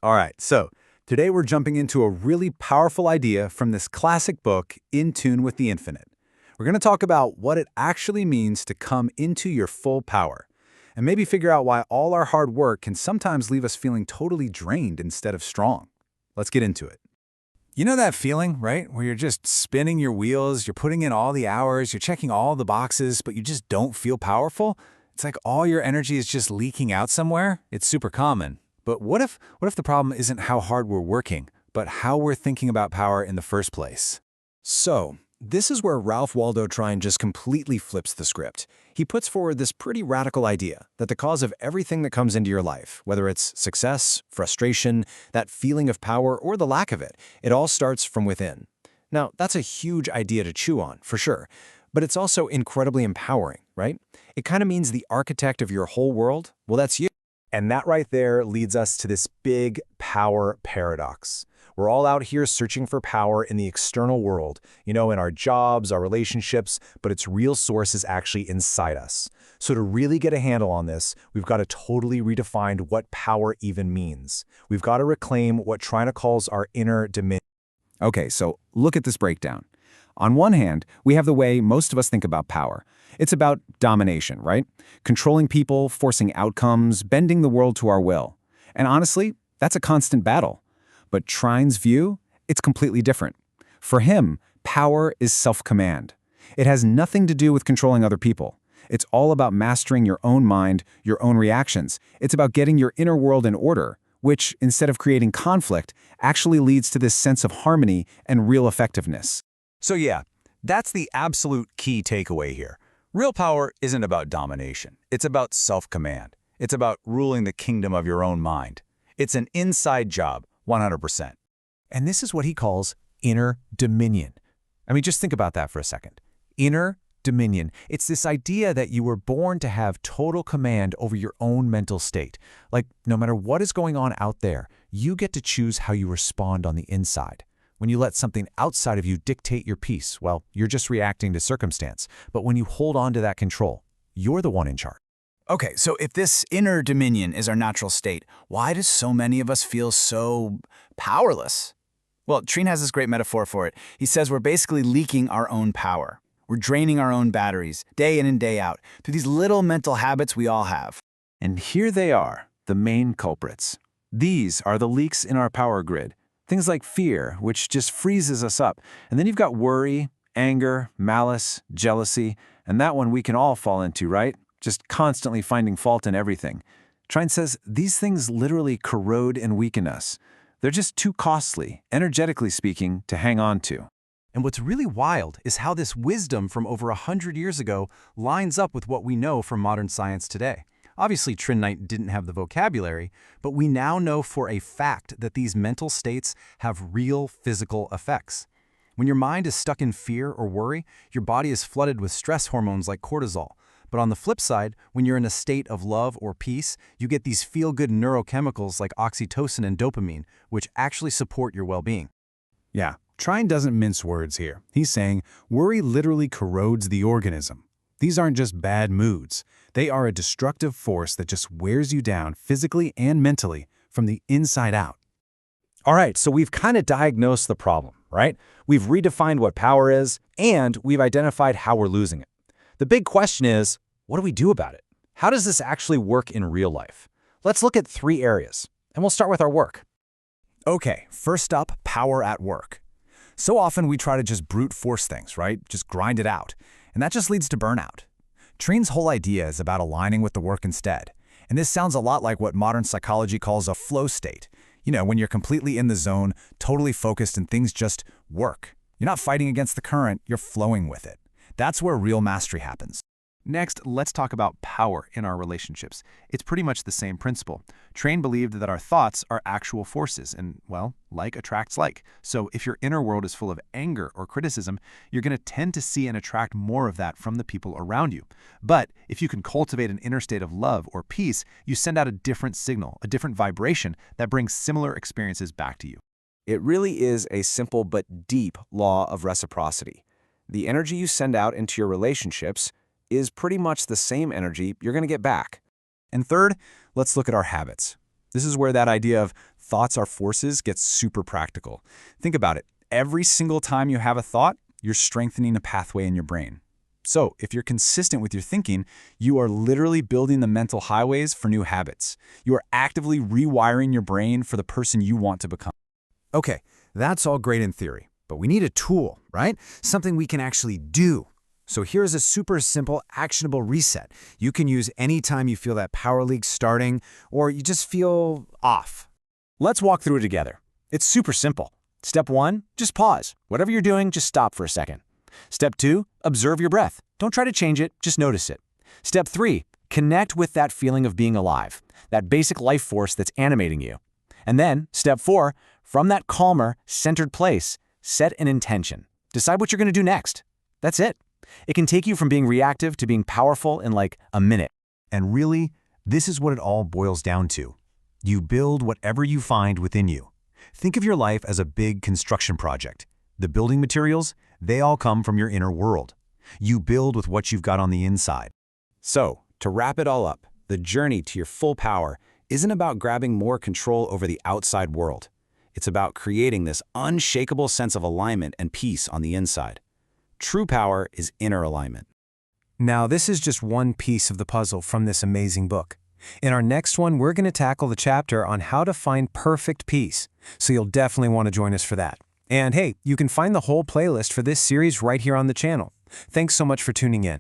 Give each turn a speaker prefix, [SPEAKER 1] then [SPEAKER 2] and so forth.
[SPEAKER 1] All right, so today we're jumping into a really powerful idea from this classic book, In Tune with the Infinite. We're going to talk about what it actually means to come into your full power, and maybe figure out why all our hard work can sometimes leave us feeling totally drained instead of strong. Let's get into it. You know that feeling, right? Where you're just spinning your wheels, you're putting in all the hours, you're checking all the boxes, but you just don't feel powerful? It's like all your energy is just leaking out somewhere. It's super common. But what if the problem isn't how hard we're working, but how we're thinking about power in the first place?
[SPEAKER 2] So, this is where Ralph Waldo Trine just completely flips the script. He puts forward this pretty radical idea that the cause of everything that comes into your life, whether it's success, frustration, that feeling of power, or the lack of it, it all starts from within. Now, that's a huge idea to chew on, for sure, but it's also incredibly empowering, right? It kind of means the architect of your whole world, well, that's you.
[SPEAKER 1] And that right there leads us to this big power paradox. We're all out here searching for power in the external world, in our jobs, our relationships, but its real source is actually inside us. So to really get a handle on this, we've got to totally redefine what power even means. We've got to reclaim what Trina calls our inner dominion.
[SPEAKER 2] Okay, so look at this breakdown. On one hand, we have the way most of us think about power. It's about domination, right? Controlling people, forcing outcomes, bending the world to our will. And honestly, that's a constant battle. But Trine's view, it's completely different. For him, power is self-command. It has nothing to do with controlling other people. It's all about mastering your own mind, your own reactions. It's about getting your inner world in order, which, instead of creating conflict, actually leads to this sense of harmony and real effectiveness.
[SPEAKER 1] So yeah, that's the absolute key takeaway here. Real power isn't about domination. It's about self-command. It's about ruling the kingdom of your own mind. It's an inside job, 100%. And this is what he calls inner dominion. I mean, just think about that for a second. Inner dominion. It's this idea that you were born to have total command over your own mental state. Like, no matter what is going on out there, you get to choose how you respond on the inside. When you let something outside of you dictate your peace, well, you're just reacting to circumstance. But when you hold on to that control, you're the one in charge.
[SPEAKER 3] Okay, so if this inner dominion is our natural state, why do so many of us feel so powerless? Well, Trine has this great metaphor for it. He says we're basically leaking our own power. We're draining our own batteries, day in and day out, through these little mental habits we all have.
[SPEAKER 1] And here they are, the main culprits. These are the leaks in our power grid. Things like fear, which just freezes us up. And then you've got worry, anger, malice, jealousy, and that one we can all fall into, right? Just constantly finding fault in everything. Trine says these things literally corrode and weaken us. They're just too costly, energetically speaking, to hang on to.
[SPEAKER 4] And what's really wild is how this wisdom from over 100 years ago lines up with what we know from modern science today. Obviously, Trinite didn't have the vocabulary, but we now know for a fact that these mental states have real physical effects. When your mind is stuck in fear or worry, your body is flooded with stress hormones like cortisol. But on the flip side, when you're in a state of love or peace, you get these feel-good neurochemicals like oxytocin and dopamine, which actually support your well-being.
[SPEAKER 1] Yeah, Trine doesn't mince words here. He's saying worry literally corrodes the organism. These aren't just bad moods. They are a destructive force that just wears you down physically and mentally from the inside out.
[SPEAKER 2] All right, so we've kind of diagnosed the problem, right? We've redefined what power is, and we've identified how we're losing it. The big question is, what do we do about it? How does this actually work in real life? Let's look at 3 areas, and we'll start with our work.
[SPEAKER 1] Okay, first up, power at work. So often we try to just brute force things, right? Just grind it out. And that just leads to burnout. Trine's whole idea is about aligning with the work instead. And this sounds a lot like what modern psychology calls a flow state. When you're completely in the zone, totally focused, and things just work. You're not fighting against the current, you're flowing with it. That's where real mastery happens.
[SPEAKER 4] Next, let's talk about power in our relationships. It's pretty much the same principle. Trine believed that our thoughts are actual forces, and, well, like attracts like. So if your inner world is full of anger or criticism, you're going to tend to see and attract more of that from the people around you. But if you can cultivate an inner state of love or peace, you send out a different signal, a different vibration that brings similar experiences back to you.
[SPEAKER 2] It really is a simple but deep law of reciprocity. The energy you send out into your relationships is pretty much the same energy you're going to get back.
[SPEAKER 1] And third, let's look at our habits. This is where that idea of thoughts are forces gets super practical. Think about it. Every single time you have a thought, you're strengthening a pathway in your brain. So, if you're consistent with your thinking, you are literally building the mental highways for new habits. You are actively rewiring your brain for the person you want to become.
[SPEAKER 5] Okay, that's all great in theory, but we need a tool, right? Something we can actually do. So here's a super simple, actionable reset you can use anytime you feel that power leak starting or you just feel off.
[SPEAKER 2] Let's walk through it together. It's super simple. Step 1, just pause. Whatever you're doing, just stop for a second. Step 2, observe your breath. Don't try to change it, just notice it. Step 3, connect with that feeling of being alive, that basic life force that's animating you. And then, step 4, from that calmer, centered place, set an intention. Decide what you're going to do next. That's it. It can take you from being reactive to being powerful in like a minute.
[SPEAKER 4] And really, this is what it all boils down to. You build whatever you find within you. Think of your life as a big construction project. The building materials, they all come from your inner world. You build with what you've got on the inside.
[SPEAKER 2] So, to wrap it all up, the journey to your full power isn't about grabbing more control over the outside world. It's about creating this unshakable sense of alignment and peace on the inside. True power is inner alignment.
[SPEAKER 6] Now, this is just one piece of the puzzle from this amazing book. In our next one, we're going to tackle the chapter on how to find perfect peace, so you'll definitely want to join us for that. And hey, you can find the whole playlist for this series right here on the channel. Thanks so much for tuning in.